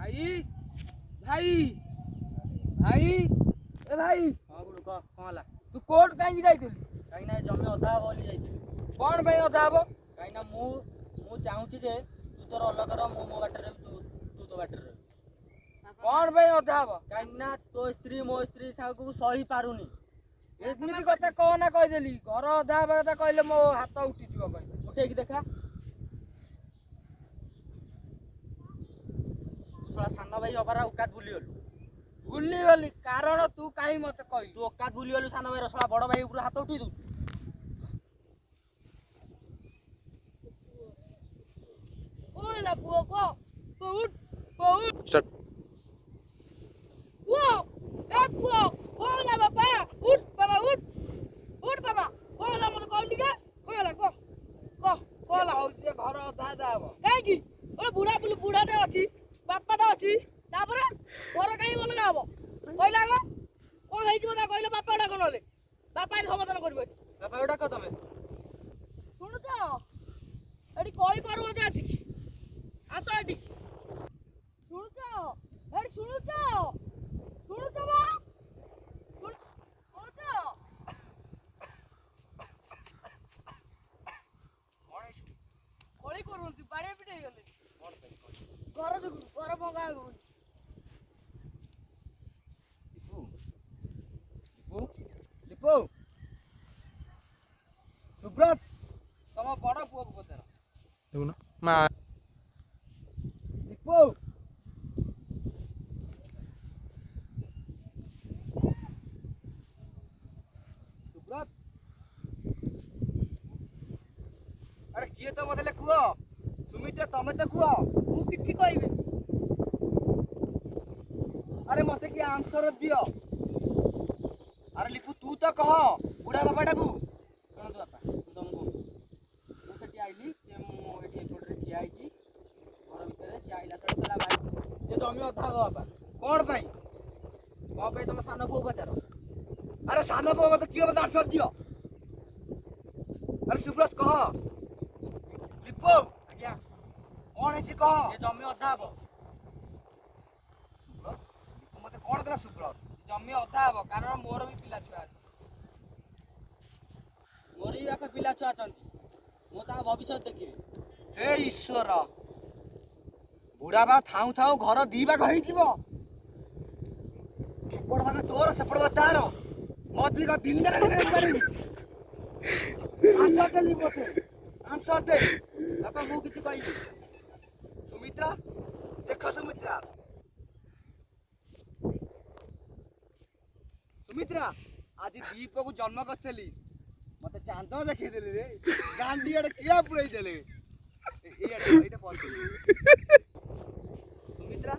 भाई भाई भाई ए भाई हाँ गुरु कह कौन ला तू कोर्ट कहीं जाइथिलु कहीं ना जमी अधा हब बोली जाइଥିଲି कौन भाई अधा हबो कहीं ना मु चाहूची जे तू तोर अलग रह मु मो बाटर तू तो बाटर कौन भाई अधा हबो कहीं ना तो स्त्री मो स्त्री सागु सही पारुनी एମିତି କଥା କହନା କହିଦେଲି ଘର ଅଧା ହବା କଥା କହିଲେ ମୋ ହାତ ଉଠିଯିବ କହିଲେ उठेकी देखा थोड़ा साना भाई अबारा उकात बुली गलु ଭୁଲିଗଲି କାରଣ ତୁ କାହିଁ ମତେ କହିଲୁ तू उकात बुली गलु साना भाई रसला बड़ भाई ऊपर हाथ उठी दू ओला पुओ को उठ स्टार्ट पुओ ए पुओ ओला बाबा उठ बाबा ओला मत कॉल दिके ओला को ओला ହଉଛି ଘର ଅଧା ଅଧା ହବ काई की ओला बुढ़ाटे अछि बापाटे अछि तापर घर काई अलग हबो कहला गो कोन हेइ मता कहले बापा डा कोनले बापा समाधान करबे बाबा उडा क तमे सुनु त एडी कई करबो जे आसी आसो एडी सुनु त बा कई करबो बाड़े पिटे गले घर भंगा हो लिपो सुब्रत ତମ ବଡ ପୁଅକୁ ପଚାର ଦେଖୁନ ମା लिपो सुब्रत अरे किए तो मते कुआ सुमित्रा तमे तो कुआ मु किछि कहबे अरे मते की आंसर दियो अरे लिपू तू तो कह बुढ़ा बापाटा को कौन तो बापा तू तुमको मु सेठी आइली से मु एठी एपटे ठिया आइची घर भितर से आइला तो तला भाई ये जमी अधा हो बापा कौन भाई कौन भाई तुम सानो पुओ पचारो अरे सानो पुओ मते कियो बता आंसर दियो अरे सुब्रत कह लिपू आज्ञा कौन है जी कह ये जमी अधा हो सुब्रत लिपू मते कौन कला सुब्रत ଜମି ଅଧା ହବ କାରଣ ମୋର ବି ପିଲା ଛୁଆ ଅଛି मोर भी बापा पिला छुआ अछंती मु ता भविष्य देखिबे हे ईश्वर बुढ़ा बा थाउ थाउ घर दी भाग होइथिबो छपड़ भाग चोर छपड़ बा तार मधुरी का दिन दिन करी आंसर दे लिपोते आंसर दे बापा मु किछि कहिबे सुमित्रा देखो सुमित्रा सुमित्रा आज दीप को जन्म करथली मते चांद देखै देली रे गांडी अडे किया पुरै देले एटा पड़थली सुमित्रा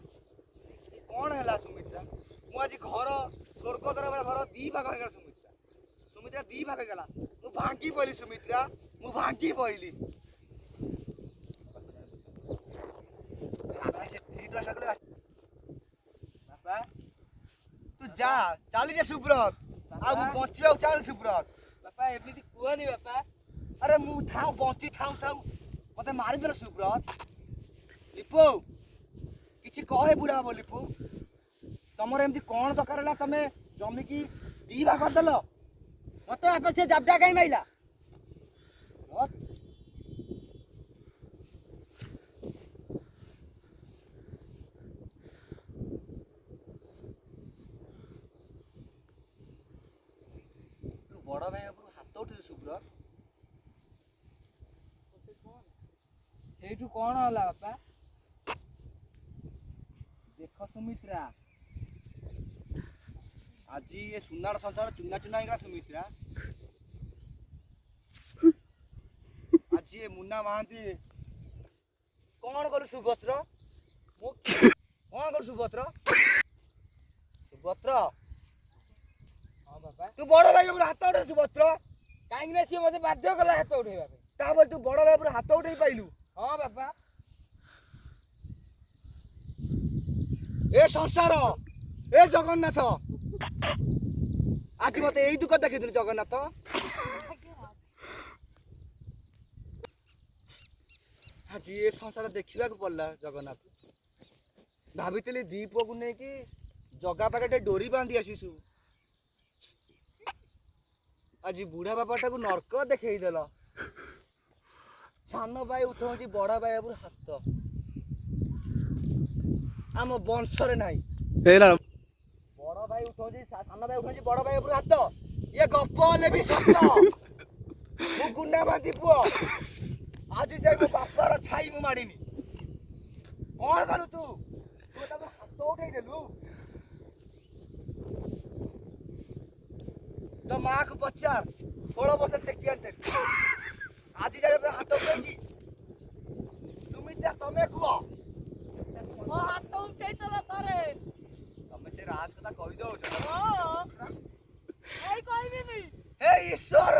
कोन हला सुमित्रा मु आज घर स्वर्ग दरबार घर दी भाग हो गेला सुमित्रा दी भाग गेला मु भांगी पइली सुमित्रा मु भांगी पइली ବାପା तू जा चाली जे सुब्रत आ मु बचिबा चाल सुब्रत ବାପା ଏମିତି କୁହନି ବାପା अरे मु थाउ बची थाउ मते मारि देला सुब्रत लिपो किछि कहे बुढ़ा बो लिपो तमर एमती कोन दरकार हला तमे जमी की दी भाग कर देलो मते आपे से जबडा काई माइला बड़ भाई ऊपर हाथ उठे सुब्रत ସେଇଠୁ କଣ ହେଲା ବାପା देख सुमित्रा आज ये सुनार संसार चुना चुना ହେଇଗଲା सुमित्रा आज ये मुन्ना महांती कौन करू सुभद्र मु कौन करू सुभद्र सुभद्र ହଁ ବାପା तू बड़ भाई ऊपर हाथ उठे सुभद्र କାହିଁକି ନା ସିଏ ମତେ ବାଧ୍ୟ କଲା ହାତ ଉଠେଇବା ପାଇଁ ता बोल तू बड़ भाई ऊपर हाथ उठे पाइलु ହଁ ବାପା ए संसार ए जगन्नाथ आज मते एई दुख देखि दिलु जगन्नाथ आज ये संसार देखिबा को पड़ला जगन्नाथ ଭାବିଥିଲି ଦି ପୁଅକୁ ନେଇକି ଜଗା ପାଖରେ ଡୋରି ବାନ୍ଧି ଆସିଛୁ। ଆଜି ବୁଢା ବାପାଟାକୁ ନର୍କ ଦେଖେଇଦେଲ। ସାନ ଭାଇ ଉଠଉଛି ବଡ ଭାଇ ଉପରୁ ହାତ। ଆମ ବଂଶରେ ନାହିଁ। ବଡ ଭାଇ ଉଠଉଛି ସାନ ଭାଇ ଉଠଉଛି ବଡ ଭାଇ ଉପରୁ ହାତ। ଇଏ ଗପ ହେଲେ ବି ସତ। ମୁଁ ଗୁଣ୍ଡା ବାନ୍ଧି ପୁଅ। ଆଜି ଯାଇ ମୋ ବାପାର ଛାଇ ମୁଁ ମାଡ଼ିନି। କଣ କଲୁ ତୁ? ତୁ ତାକୁ ହାତ ଉଠେଇଦେଲୁ। ତ ମାଆକୁ ପଚାର 16 ବର୍ଷ ଟେକି ଆଣିଥିଲି। ଆଜି ଯାଇ ହାତ ଉଠେଇଛି। ସୁମିତ୍ରା ତମେ କୁହ। ମୋ ହାତ ଉଠେଇଥିଲା ଥରେ। ତମେ ସେ ରାଜ କଥା କହିଦଉଛ। ଏଇ କହିବିନି। ହେ ଈଶ୍ୱର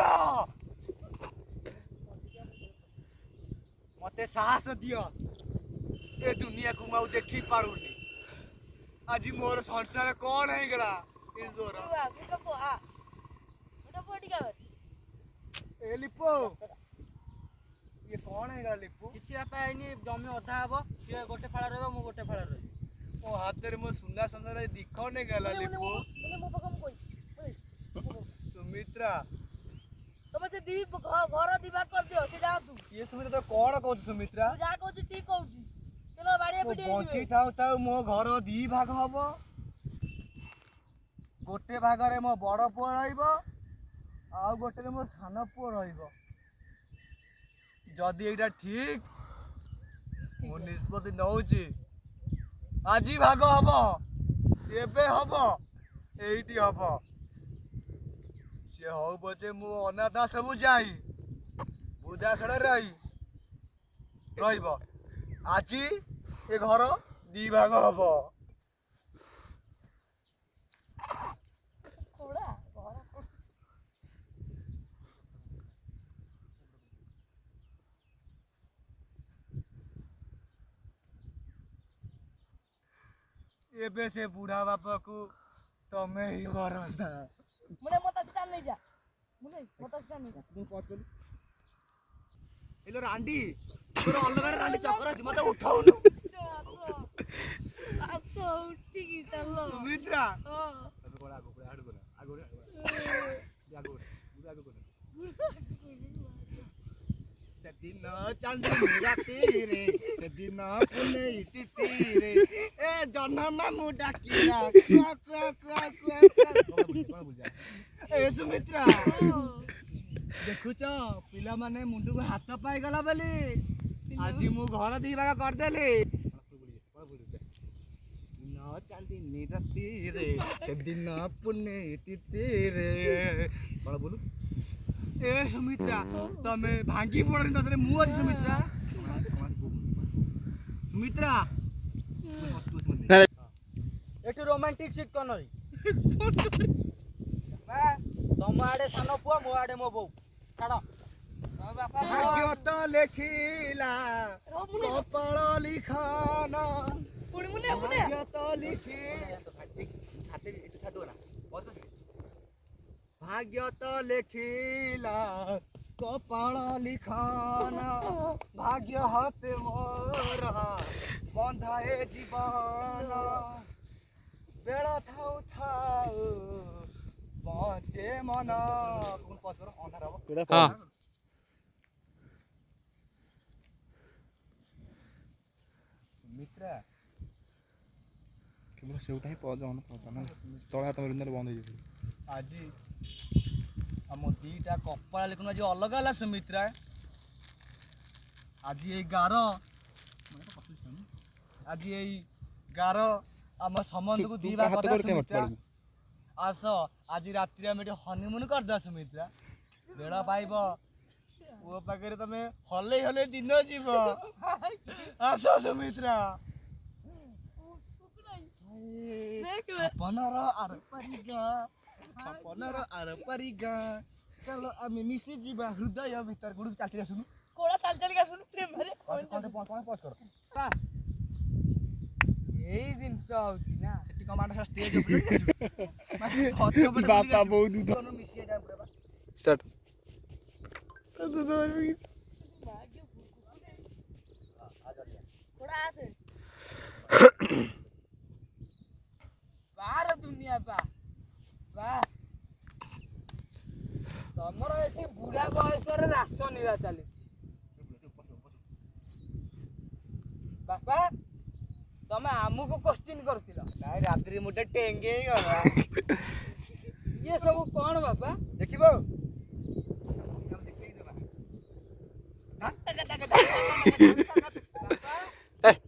ମତେ ସାହସ ଦିଅ। ଏ ଦୁନିଆକୁ ମୁଁ ଆଉ ଦେଖି ପାରୁନି। ଆଜି ମୋର ସଂସାର କଣ ହେଇଗଲା ଈଶ୍ୱର। ଏ ଲିପୁ ଇଏ କଣ ହେଇଗଲା ଲିପୁ? କିଛି ବାପା ହେଇନି, ଜମି ଅଧା ହବ। ସିଏ ଗୋଟେ ଫାଳ ରହିବ, ମୁଁ ଗୋଟେ ଫାଳ ରହିବି। ମୋ ହାତରେ ମୋ ସୁନା ସୁନ୍ଦର ଦିଖଣ୍ଡ ହେଇଗଲା ଲିପୁ। ସୁମିତ୍ରା ତମେ ସେ ଘର ଦିବା କରିଦିଅ। ସେ ଯାଆନ୍ତୁ। ଇଏ ସୁମିତ୍ରା ତ କଣ କହୁଛୁ ସୁମିତ୍ରା? ମୁଁ ଯାହା କହୁଛି ଠିକ କହୁଛି। ଚଲ ବାଡିଆ ମୁଁ ପିଟି ବଞ୍ଚି ହେଇଯିବେ। ଥାଉ ଥାଉ ମୋ ଘର ଦି ଭାଗ ହବ। ଗୋଟେ ଭାଗରେ ମୋ ବଡ ପୁଅ ରହିବ, ଆଉ ଗୋଟେରେ ମୋ ସାନ ପୁଅ ରହିବ। ଯଦି ଏଇଟା ଠିକ ମୁଁ ନିଷ୍ପତ୍ତି ନଉଛି। ଆଜି ଭାଗ ହବ, ଏବେ ହବ, ଏଇଠି ହବ। ସିଏ ହଉ ପଛେ ମୁଁ ଅନାଥ ଆଶ୍ରମକୁ ଯାଇ ବୃଦ୍ଧାଶ୍ରମରେ ରହିବ। ଆଜି ଏ ଘର ଦି ଭାଗ ହବ। ଏବେ ସେ ବୁଢା ବାପାକୁ ତମେ ହିଁ ଭରସା। ମୁନେ ମତେ ସିଧା ନେଇ ଯା। ମୁନେ ମତେ ସିଧା ନେଇ ଯା। ତୁ ପଛ କଲୁ। ଏଲୋ ରାଣ୍ଡି ତୋର ଅଲଗା ରାଣ୍ଡି ଚକ୍ର ଅଛି ମତେ ଉଠାଉନୁ। ଆସ ଉଠିକି ଚାଲ। ସୁମିତ୍ରା ହଁ। ସେଦିନ ଚାନ୍ଦିନୀ ରାତିରେ ସେଦିନ ପୁନେଇ ତିଥିରେ ଏ ଜହ୍ନ ମାମୁଁ ଡାକିଲା କୁଆ କୁଆ କୁଆ କୁଆ କୁଆ। ଏ ସୁମିତ୍ରା ଦେଖୁଛ ପିଲାମାନେ ମୁଣ୍ଡକୁ ହାତ ପାଇଗଲା ବୋଲି ଆଜି ମୁଁ ଘର ଦି ଭାଗ କରିଦେଲି। ଚାନ୍ଦିନୀ ରାତିରେ ସେଦିନ ପୁନେଇ ତିଥିରେ କଣ ବୋଲୁ? ଏ ସୁମିତ୍ରା ତମେ ଭାଙ୍ଗି ପଡନି ତତେ ମୁଁ ଅଛି ସୁମିତ୍ରା। ସୁମିତ୍ରା ଏଠି ରୋମାଣ୍ଟିକ ସିଟ୍ କଣ ରେ? ତମ ଆଡେ ସାନ ପୁଅ, ମୋ ଆଡେ ମୋ ବୋଉ। ଛାଡ ବାପା। ଭାଗ୍ୟ ତ ଲେଖିଲା କପାଳ ଲିଖନ। ଭାଗ୍ୟ ତ ଲିଖି ଭାଗ୍ୟ ତ ଲେଖିଲା କପାଳ ଲିଖନ। ଭାଗ୍ୟ ହାତେ ମୋର ବନ୍ଧା ଏ ଜୀବନ। ବେଳ ଥାଉ ଥାଉ ପହଞ୍ଚେ ମନ। ଅନ୍ଧାର ହବ। ମିତ୍ରା କେବଳ ସେଉଟା ହିଁ ତଳେ ହାତ ବନ୍ଦ ହେଇଯିବ। ଆଜି ଆମ ଦିଟା କପାଳ ଲେଖୁନ ଆଜି ଅଲଗା ହେଲା ସୁମିତ୍ରା। ଆଜି ଏଇ ଗାର ଆମ ସମସ୍ତଙ୍କୁ ଦି ଭାଗ କରିଦେଲା ସୁମିତ୍ରା। ଆସ ଆଜି ରାତିରେ ଆମେ ଏଠି ହନିମୁନ କରିଦେବା ସୁମିତ୍ରା। ବେଳ ପାଇବ ପୁଅ ପାଖରେ ତମେ ହଲେଇ ହଲେଇ ଦିନ ଯିବ। ଆସ ସୁମିତ୍ରା। ସପନର ଆରପାରି ଗାଁ ଚାଲ ଆମେ ମିଶି ଯିବା ହୃଦୟ ଭିତରେ। ଗୁଡୁ ଚାଲି ଆସୁନୁ। କୋଳା ଚାଲି ଚାଲିକି ଆସୁନୁ ପ୍ରେମରେ। ଏଇ ଜିନିଷ ହଉଛି ନା। ସେଠି କଣ ମାଣ୍ଡ ଷ୍ଟେଜ ଉପରେ ବାପା ବହୁତ ଷ୍ଟାର୍ଟ। କୋଳା ଆସେ। ତମର ଏଠି ବୁଢା ବୟସରେ ରାସ ନିବା ଚାଲିଛି ବାପା ତମେ ଆମକୁ କୋଶ୍ଚିନ୍ କରୁଥିଲ ନାଇଁ ରାତ୍ରି ମୁଟେ ଟେଙ୍ଗେଇ ଗଲା ଇଏ ସବୁ କଣ ବାପା ଦେଖିବ ଦେଖେଇ ଦେବା